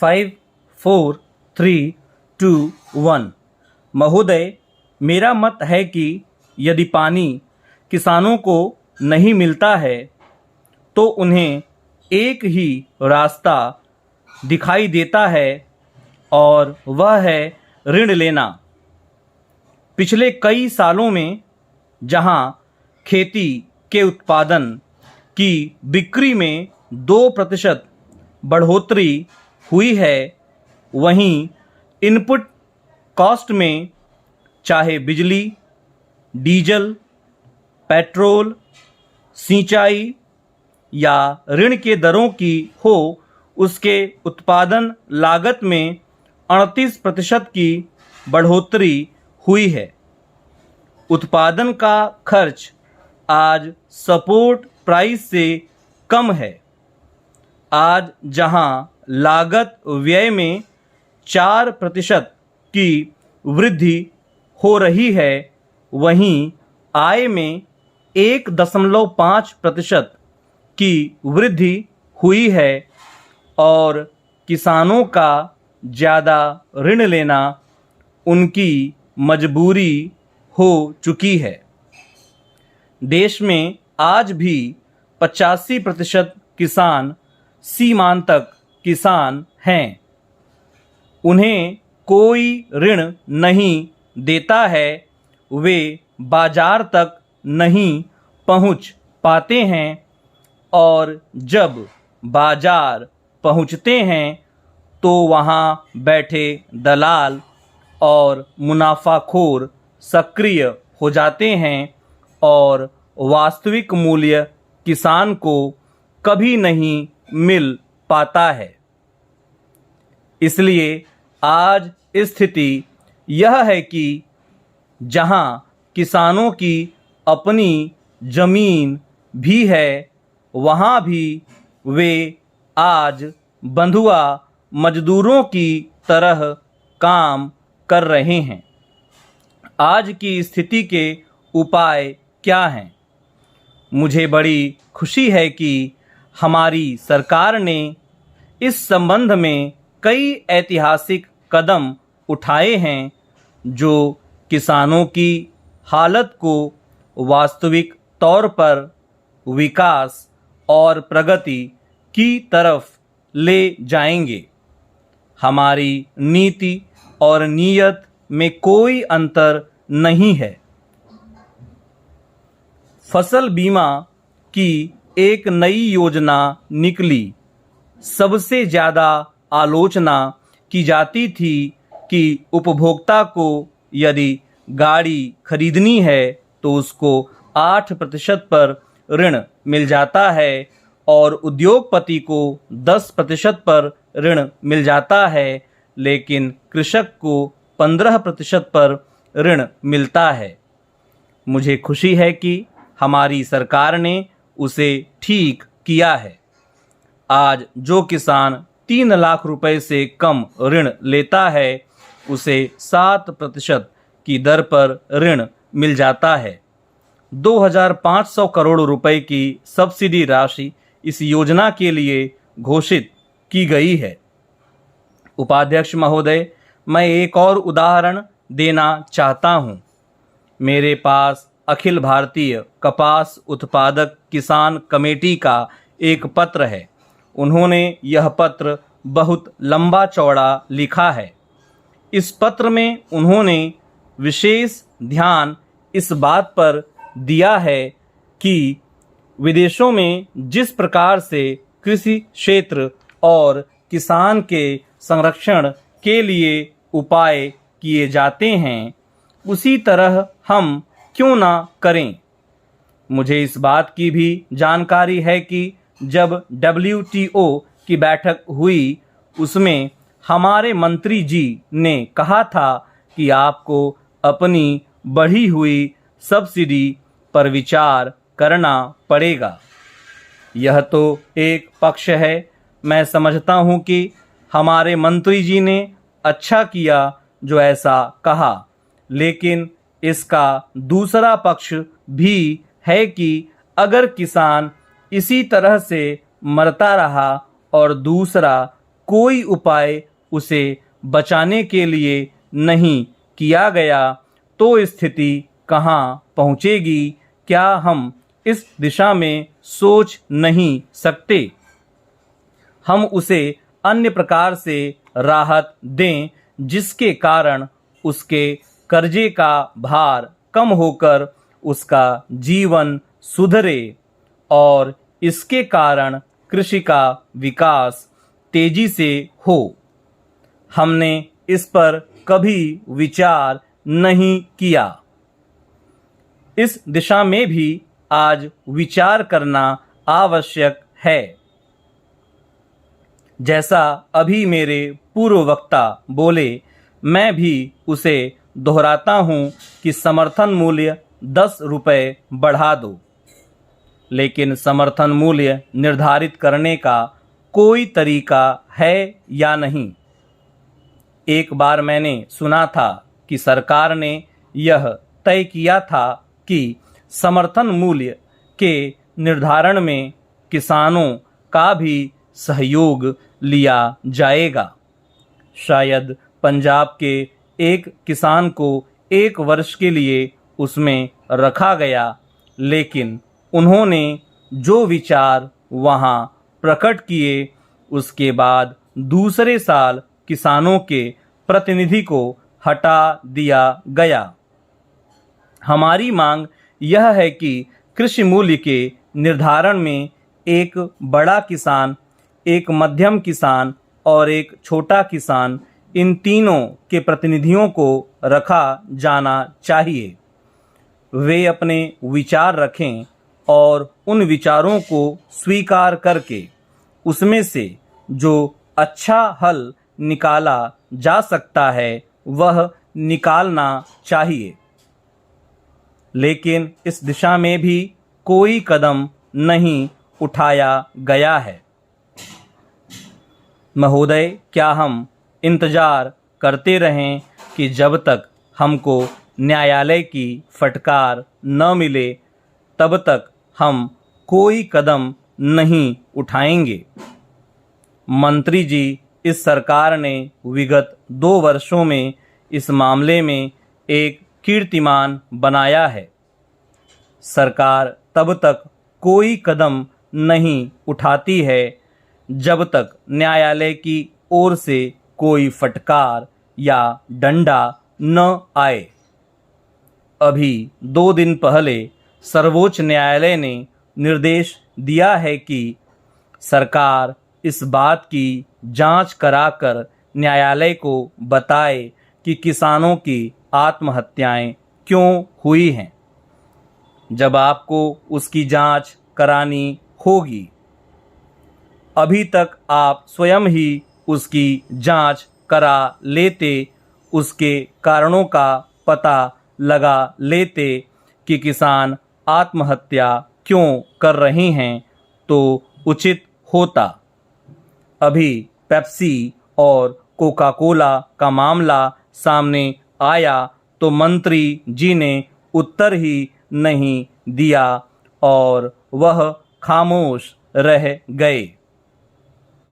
5, 4, 3, 2, 1। महोदय, मेरा मत है कि यदि पानी किसानों को नहीं मिलता है तो उन्हें एक ही रास्ता दिखाई देता है और वह है ऋण लेना। पिछले कई सालों में जहां खेती के उत्पादन की बिक्री में 2% बढ़ोतरी हुई है, वहीं इनपुट कॉस्ट में चाहे बिजली, डीजल, पेट्रोल, सिंचाई या ऋण के दरों की हो, उसके उत्पादन लागत में 38% की बढ़ोतरी हुई है। उत्पादन का खर्च आज सपोर्ट प्राइस से कम है। आज जहां लागत व्यय में 4% की वृद्धि हो रही है, वहीं आय में 1.5% की वृद्धि हुई है और किसानों का ज़्यादा ऋण लेना उनकी मजबूरी हो चुकी है। देश में आज भी 85% किसान सीमांतक किसान हैं। उन्हें कोई ऋण नहीं देता है, वे बाजार तक नहीं पहुंच पाते हैं और जब बाजार पहुंचते हैं तो वहां बैठे दलाल और मुनाफाखोर सक्रिय हो जाते हैं और वास्तविक मूल्य किसान को कभी नहीं मिल पाता है। इसलिए आज स्थिति यह है कि जहां किसानों की अपनी जमीन भी है, वहां भी वे आज बंधुआ मजदूरों की तरह काम कर रहे हैं। आज की स्थिति के उपाय क्या हैं? मुझे बड़ी खुशी है कि हमारी सरकार ने इस संबंध में कई ऐतिहासिक कदम उठाए हैं जो किसानों की हालत को वास्तविक तौर पर विकास और प्रगति की तरफ ले जाएंगे। हमारी नीति और नीयत में कोई अंतर नहीं है। फसल बीमा की एक नई योजना निकली। सबसे ज़्यादा आलोचना की जाती थी कि उपभोक्ता को यदि गाड़ी खरीदनी है तो उसको 8% पर ऋण मिल जाता है और उद्योगपति को 10% पर ऋण मिल जाता है, लेकिन कृषक को 15% पर ऋण मिलता है। मुझे खुशी है कि हमारी सरकार ने उसे ठीक किया है। आज जो किसान 3 लाख रुपए से कम ऋण लेता है, उसे 7% की दर पर ऋण मिल जाता है। 2500 करोड़ रुपए की सब्सिडी राशि इस योजना के लिए घोषित की गई है। उपाध्यक्ष महोदय, मैं एक और उदाहरण देना चाहता हूँ। मेरे पास अखिल भारतीय कपास उत्पादक किसान कमेटी का एक पत्र है। उन्होंने यह पत्र बहुत लंबा चौड़ा लिखा है। इस पत्र में उन्होंने विशेष ध्यान इस बात पर दिया है कि विदेशों में जिस प्रकार से कृषि क्षेत्र और किसान के संरक्षण के लिए उपाय किए जाते हैं, उसी तरह हम क्यों ना करें। मुझे इस बात की भी जानकारी है कि जब WTO की बैठक हुई, उसमें हमारे मंत्री जी ने कहा था कि आपको अपनी बढ़ी हुई सब्सिडी पर विचार करना पड़ेगा। यह तो एक पक्ष है। मैं समझता हूँ कि हमारे मंत्री जी ने अच्छा किया जो ऐसा कहा, लेकिन इसका दूसरा पक्ष भी है कि अगर किसान इसी तरह से मरता रहा और दूसरा कोई उपाय उसे बचाने के लिए नहीं किया गया तो स्थिति कहाँ पहुँचेगी, क्या हम इस दिशा में सोच नहीं सकते? हम उसे अन्य प्रकार से राहत दें जिसके कारण उसके कर्जे का भार कम होकर उसका जीवन सुधरे और इसके कारण कृषि का विकास तेजी से हो। हमने इस पर कभी विचार नहीं किया। इस दिशा में भी आज विचार करना आवश्यक है। जैसा अभी मेरे पूर्व वक्ता बोले, मैं भी उसे दोहराता हूँ कि समर्थन मूल्य 10 रुपये बढ़ा दो, लेकिन समर्थन मूल्य निर्धारित करने का कोई तरीका है या नहीं। एक बार मैंने सुना था कि सरकार ने यह तय किया था कि समर्थन मूल्य के निर्धारण में किसानों का भी सहयोग लिया जाएगा। शायद पंजाब के एक किसान को 1 वर्ष के लिए उसमें रखा गया, लेकिन उन्होंने जो विचार वहाँ प्रकट किए, उसके बाद दूसरे साल किसानों के प्रतिनिधि को हटा दिया गया। हमारी मांग यह है कि कृषि मूल्य के निर्धारण में एक बड़ा किसान, एक मध्यम किसान और एक छोटा किसान, इन तीनों के प्रतिनिधियों को रखा जाना चाहिए। वे अपने विचार रखें और उन विचारों को स्वीकार करके उसमें से जो अच्छा हल निकाला जा सकता है वह निकालना चाहिए। लेकिन इस दिशा में भी कोई कदम नहीं उठाया गया है। महोदय, क्या हम इंतजार करते रहें कि जब तक हमको न्यायालय की फटकार न मिले तब तक हम कोई कदम नहीं उठाएंगे? मंत्री जी, इस सरकार ने विगत 2 वर्षों में इस मामले में एक कीर्तिमान बनाया है। सरकार तब तक कोई कदम नहीं उठाती है जब तक न्यायालय की ओर से कोई फटकार या डंडा न आए। अभी 2 दिन पहले सर्वोच्च न्यायालय ने निर्देश दिया है कि सरकार इस बात की जांच कराकर न्यायालय को बताए कि किसानों की आत्महत्याएं क्यों हुई हैं। जब आपको उसकी जांच करानी होगी, अभी तक आप स्वयं ही उसकी जांच करा लेते, उसके कारणों का पता लगा लेते कि किसान आत्महत्या क्यों कर रहे हैं, तो उचित होता। अभी पेप्सी और कोका कोला का मामला सामने आया तो मंत्री जी ने उत्तर ही नहीं दिया और वह खामोश रह गए।